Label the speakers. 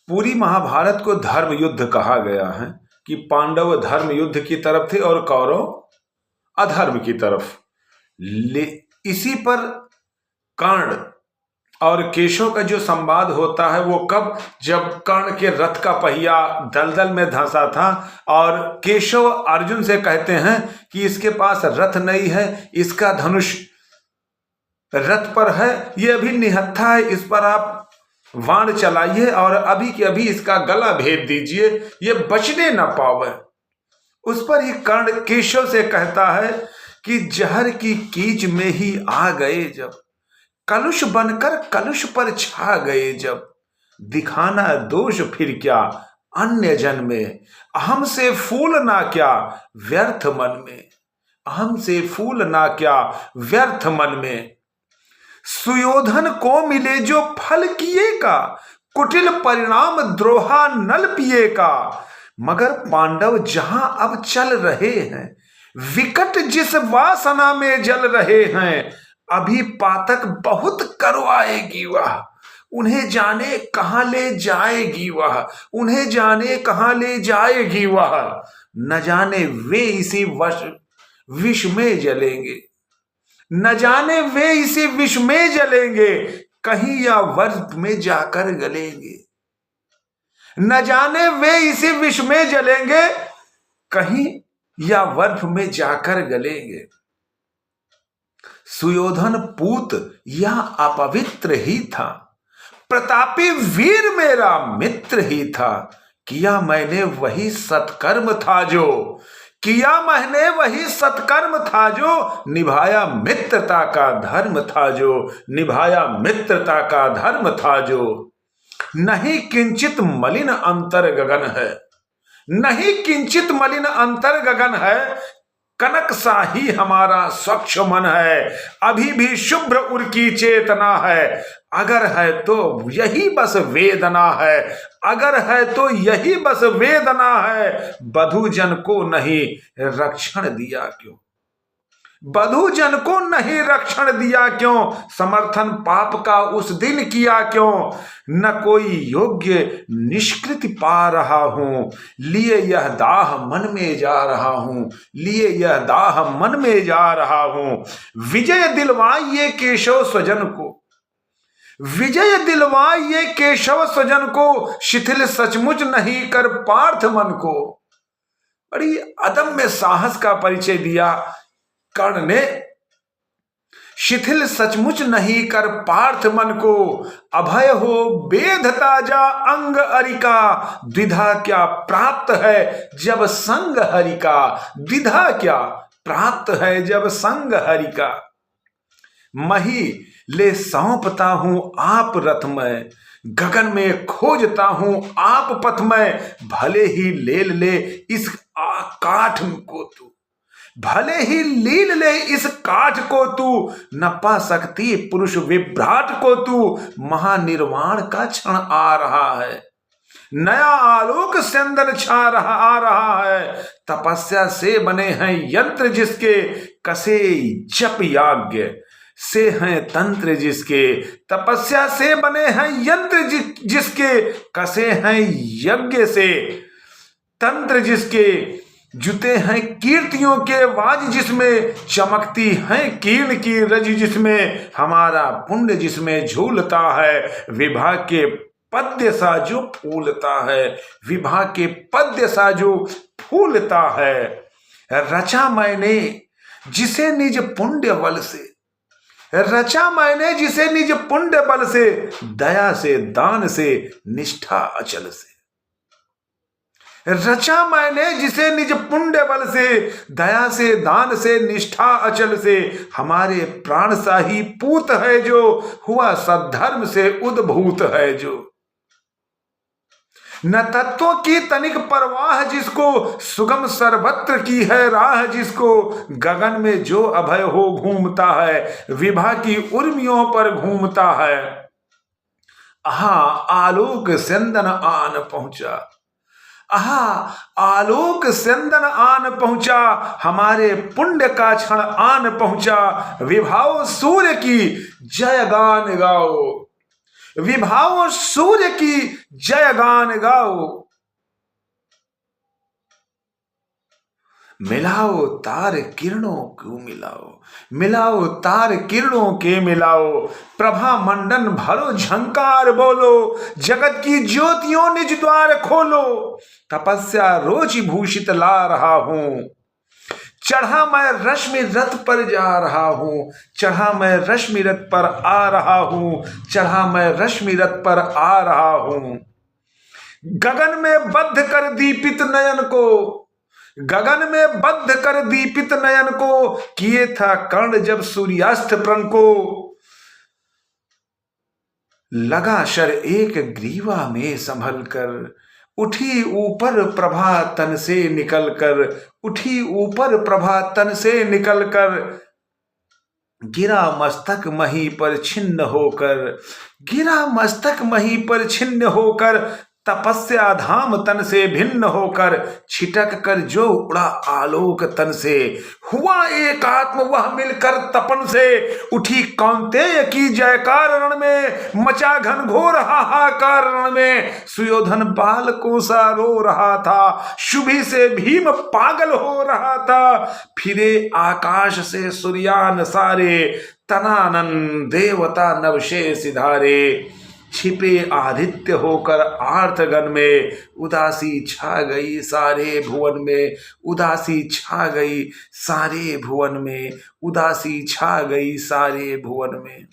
Speaker 1: पूरी महाभारत को धर्म युद्ध कहा गया है कि पांडव धर्म युद्ध की तरफ थे और कौरव अधर्म की तरफ। इसी पर कर्ण और केशव का जो संवाद होता है वो कब, जब कर्ण के रथ का पहिया दलदल में धंसा था और केशव अर्जुन से कहते हैं कि इसके पास रथ नहीं है, इसका धनुष रथ पर है, ये अभी निहत्था है, इस पर आप वाण चलाइए और अभी के अभी इसका गला भेद दीजिए, ये बचने ना पावे। उस पर ही कर्ण केशव से कहता है कि जहर की कीच में ही आ गए जब, कलुष बनकर कलुष पर छा गए जब, दिखाना दोष फिर क्या अन्य जन में, अहम से फूल ना क्या व्यर्थ मन में, अहम से फूल ना क्या व्यर्थ मन में। सुयोधन को मिले जो फल किए का, कुटिल परिणाम द्रोहा नल पिए का, मगर पांडव जहां अब चल रहे हैं, विकट जिस वासना में जल रहे हैं, अभी पातक बहुत करवाएगी वह, उन्हें जाने कहां ले जाएगी वह, उन्हें जाने कहां ले जाएगी वह, न जाने वे इसी विष में जलेंगे, न जाने वे इसी विष में जलेंगे, कहीं या वर्त में जाकर गलेंगे, न जाने वे इसी विष में जलेंगे, कहीं या वर्त में जाकर गलेंगे। सुयोधन पूत यह अपवित्र ही था, प्रतापी वीर मेरा मित्र ही था, किया मैंने वही सत्कर्म था जो, किया मैंने वही सत्कर्म था जो, निभाया मित्रता का धर्म था जो, निभाया मित्रता का धर्म था जो। नहीं किंचित मलिन अंतर गगन है, नहीं किंचित मलिन अंतर गगन है, कनक सा ही हमारा स्वच्छ मन है, अभी भी शुभ्र उर की चेतना है, अगर है तो यही बस वेदना है, अगर है तो यही बस वेदना है, बधू जन को नहीं रक्षण दिया क्यों, बधू जन को नहीं रक्षण दिया क्यों, समर्थन पाप का उस दिन किया क्यों, न कोई योग्य निष्कृति पा रहा हूं, लिए यह दाह मन में जा रहा हूं, लिए यह दाह मन में जा रहा हूं। विजय दिलवाइए केशव स्वजन को, विजय दिलवाइए केशव स्वजन को, शिथिल सचमुच नहीं कर पार्थ मन को। बड़ी अदम्य साहस का परिचय दिया कर्ण ने, शिथिल सचमुच नहीं कर पार्थ मन को, अभय हो वेद ताजा अंग अरिका, द्विधा क्या प्राप्त है जब संग हरि का, द्विधा क्या प्राप्त है जब संग हरि का। मही ले सौंपता हूं आप रथ में, गगन में खोजता हूं आप पथ में, भले ही ले इस काठ को तू, भले ही लील ले इस काठ को तू, न पा सकती पुरुष विभ्राट को तू, महानिर्वाण का क्षण आ रहा है, नया आलोक सेंदन आ रहा है, तपस्या से बने हैं यंत्र जिसके, कसे जप याज्ञ से हैं तंत्र जिसके, तपस्या से बने हैं यंत्र जिसके, कसे हैं यज्ञ से तंत्र जिसके, जुते हैं कीर्तियों के वाज जिसमें, चमकती हैं कीर्ण की रज जिसमें, हमारा पुण्य जिसमें झूलता है, विभा के पद्य सा जो फूलता है, विभा के पद्य सा जो फूलता है। रचा मैंने जिसे निज पुण्य बल से, रचा मैंने जिसे निज पुण्य बल से, दया से दान से निष्ठा अचल से, रचा मैंने जिसे निज पुण्य बल से, दया से दान से निष्ठा अचल से, हमारे प्राण सा ही पूत है जो, हुआ सद्धर्म से उद्भूत है जो। न तत्वों की तनिक परवाह जिसको, सुगम सर्वत्र की है राह जिसको, गगन में जो अभय हो घूमता है, विभा की उर्मियों पर घूमता है। आहा आलोक सेंदन आन पहुंचा, आहा आलोक सेंदन आन पहुंचा, हमारे पुण्य का क्षण आन पहुंचा, विभाओ सूर्य की जय गान गाओ, विभाओ सूर्य की जय गान गाओ। मिलाओ तार किरणों को मिलाओ, मिलाओ तार किरणों के मिलाओ। प्रभा मंडन भरो झंकार बोलो, जगत की ज्योतियों निज द्वार खोलो। तपस्या रोज भूषित ला रहा हूं, चढ़ा मैं रश्मि रथ पर जा रहा हूं, चढ़ा मैं रश्मि रथ पर आ रहा हूं, चढ़ा मैं रश्मि रथ पर आ रहा हूं। गगन में बद्ध कर दीपित नयन को, गगन में बद्ध कर दीपित नयन को, किए था कर्ण जब सूर्यास्त प्रण को। लगा शर एक ग्रीवा में संभल कर, उठी ऊपर प्रभा तन से निकल कर, उठी ऊपर प्रभा तन से निकल कर। गिरा मस्तक मही पर छिन्न होकर, गिरा मस्तक मही पर छिन्न होकर। तपस्या धाम तन से भिन्न होकर, छिटक कर जो उड़ा आलोक तन से। हुआ एक आत्म वह मिलकर तपन से, उठी कौन्तेय की जयकार रण में। मचा घनघोर हाहाकार रण में, सुयोधन बालकों सा रो रहा था, शुभि से भीम पागल हो रहा था। फिरे आकाश से सूर्यान सारे, तनानन देवता नवशे सिधारे। छिपे आदित्य होकर आर्तगन में, उदासी छा गई सारे भुवन में, उदासी छा गई सारे भुवन में, उदासी छा गई सारे भुवन में।